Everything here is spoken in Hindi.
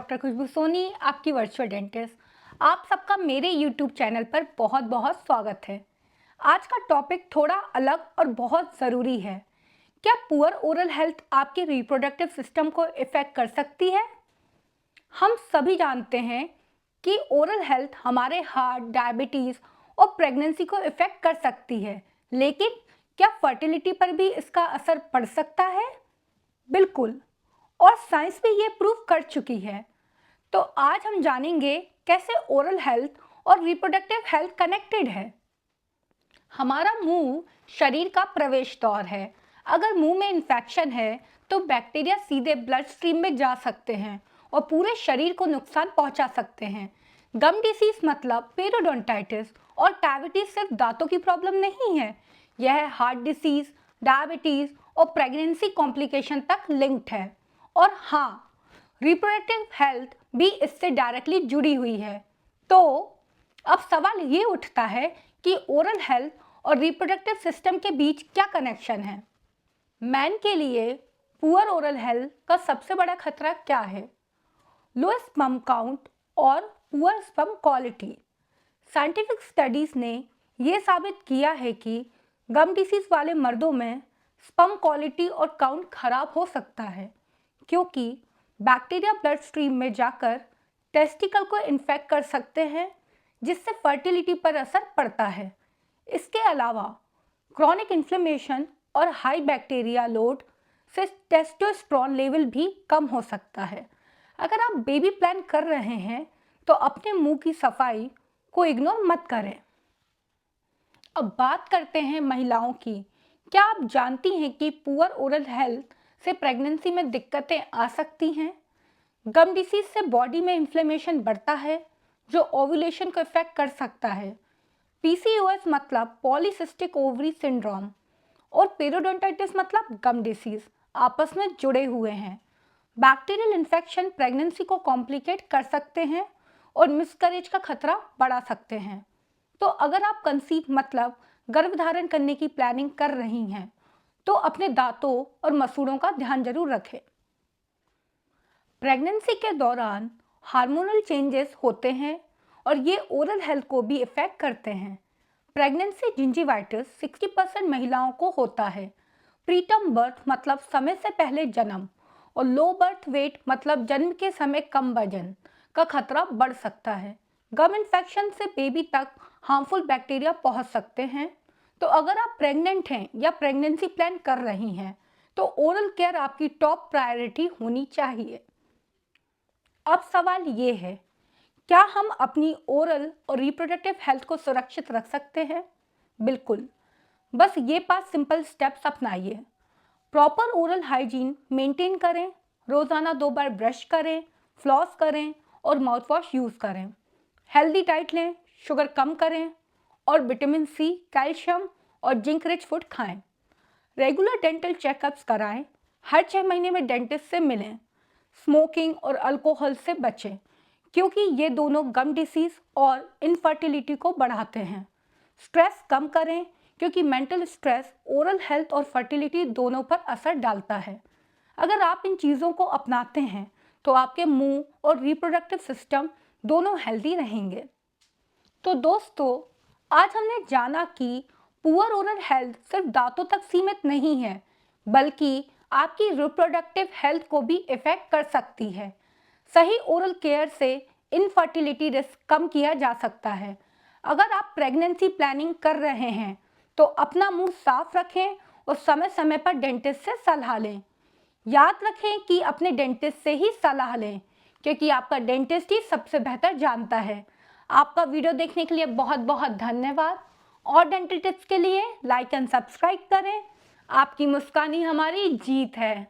डॉक्टर खुशबू सोनी, आपकी वर्चुअल डेंटिस्ट। आप सबका मेरे यूट्यूब चैनल पर बहुत बहुत स्वागत है। आज का टॉपिक थोड़ा अलग और बहुत ज़रूरी है। क्या पुअर ओरल हेल्थ आपके रिप्रोडक्टिव सिस्टम को इफ़ेक्ट कर सकती है? हम सभी जानते हैं कि ओरल हेल्थ हमारे हार्ट, डायबिटीज़ और प्रेगनेंसी को इफ़ेक्ट कर सकती है, लेकिन क्या फर्टिलिटी पर भी इसका असर पड़ सकता है? बिल्कुल, और साइंस भी ये प्रूव कर चुकी है। तो आज हम जानेंगे कैसे ओरल हेल्थ और रिप्रोडक्टिव हेल्थ कनेक्टेड है। हमारा मुंह शरीर का प्रवेश द्वार है। अगर मुंह में इन्फेक्शन है तो बैक्टीरिया सीधे ब्लड स्ट्रीम में जा सकते हैं और पूरे शरीर को नुकसान पहुंचा सकते हैं। गम डिसीज मतलब पेरियोडोंटाइटिस और कैविटीज सिर्फ दांतों की प्रॉब्लम नहीं है, यह हार्ट डिसीज, डायबिटीज और प्रेगनेंसी कॉम्प्लिकेशन तक लिंक्ड है। और हाँ, रिप्रोडक्टिव हेल्थ भी इससे डायरेक्टली जुड़ी हुई है। तो अब सवाल ये उठता है कि ओरल हेल्थ और रिप्रोडक्टिव सिस्टम के बीच क्या कनेक्शन है। मैन के लिए पुअर ओरल हेल्थ का सबसे बड़ा खतरा क्या है? लो स्पर्म काउंट और poor sperm quality. Scientific studies ने यह साबित किया है कि गम डिसीज वाले मर्दों में स्पर्म क्वालिटी और काउंट खराब हो सकता है, क्योंकि बैक्टीरिया ब्लड स्ट्रीम में जाकर टेस्टिकल को इन्फेक्ट कर सकते हैं, जिससे फर्टिलिटी पर असर पड़ता है। इसके अलावा क्रॉनिक इन्फ्लेमेशन और हाई बैक्टीरिया लोड से टेस्टोस्टेरोन लेवल भी कम हो सकता है। अगर आप बेबी प्लान कर रहे हैं तो अपने मुंह की सफाई को इग्नोर मत करें। अब बात करते हैं महिलाओं की। क्या आप जानती हैं कि पुअर ओरल हेल्थ से प्रेगनेंसी में दिक्कतें आ सकती हैं? गम डिसीज से बॉडी में इन्फ्लेमेशन बढ़ता है, जो ओव्यूलेशन को इफेक्ट कर सकता है। पीसीओएस मतलब पॉलीसिस्टिक ओवरी सिंड्रोम और पेरियोडोंटाइटिस मतलब गम डिसीज आपस में जुड़े हुए हैं। बैक्टीरियल इन्फेक्शन प्रेगनेंसी को कॉम्प्लिकेट कर सकते हैं और मिसकैरेज का खतरा बढ़ा सकते हैं। तो अगर आप कंसीव मतलब गर्भधारण करने की प्लानिंग कर रही हैं, तो अपने दांतों और मसूड़ों का ध्यान जरूर रखें। प्रेगनेंसी के दौरान हार्मोनल चेंजेस होते हैं और ये ओरल हेल्थ को भी इफेक्ट करते हैं। प्रेगनेंसी जिंजिवाइटिस 60% महिलाओं को होता है। प्रीटर्म बर्थ मतलब समय से पहले जन्म और लो बर्थ वेट मतलब जन्म के समय कम वजन का खतरा बढ़ सकता है। गम इन्फेक्शन से बेबी तक हार्मफुल बैक्टीरिया पहुंच सकते हैं। तो अगर आप प्रेग्नेंट हैं या प्रेगनेंसी प्लान कर रही हैं, तो ओरल केयर आपकी टॉप प्रायोरिटी होनी चाहिए। अब सवाल ये है, क्या हम अपनी ओरल और रिप्रोडक्टिव हेल्थ को सुरक्षित रख सकते हैं? बिल्कुल, बस ये 5 सिंपल स्टेप्स अपनाइए। प्रॉपर ओरल हाइजीन मेंटेन करें, रोज़ाना 2 बार ब्रश करें, फ्लॉस करें और माउथ वॉश यूज़ करें। हेल्दी डाइट लें, शुगर कम करें और विटामिन सी, कैल्शियम और जिंक रिच फूड खाएं। रेगुलर डेंटल चेकअप्स कराएं, हर 6 महीने में डेंटिस्ट से मिलें। स्मोकिंग और अल्कोहल से बचें, क्योंकि ये दोनों गम डिसीज और इनफर्टिलिटी को बढ़ाते हैं। स्ट्रेस कम करें, क्योंकि मेंटल स्ट्रेस ओरल हेल्थ और फर्टिलिटी दोनों पर असर डालता है। अगर आप इन चीज़ों को अपनाते हैं तो आपके मुंह और रिप्रोडक्टिव सिस्टम दोनों हेल्दी रहेंगे। तो दोस्तों, आज हमने जाना कि पुअर ओरल हेल्थ सिर्फ दांतों तक सीमित नहीं है, बल्कि आपकी रिप्रोडक्टिव हेल्थ को भी इफेक्ट कर सकती है। सही ओरल केयर से इनफर्टिलिटी रिस्क कम किया जा सकता है। अगर आप प्रेगनेंसी प्लानिंग कर रहे हैं तो अपना मुंह साफ रखें और समय समय पर डेंटिस्ट से सलाह लें। याद रखें कि अपने डेंटिस्ट से ही सलाह लें, क्योंकि आपका डेंटिस्ट ही सबसे बेहतर जानता है। आपका वीडियो देखने के लिए बहुत बहुत धन्यवाद। और डेंटल टिप्स के लिए लाइक एंड सब्सक्राइब करें। आपकी मुस्कान ही हमारी जीत है।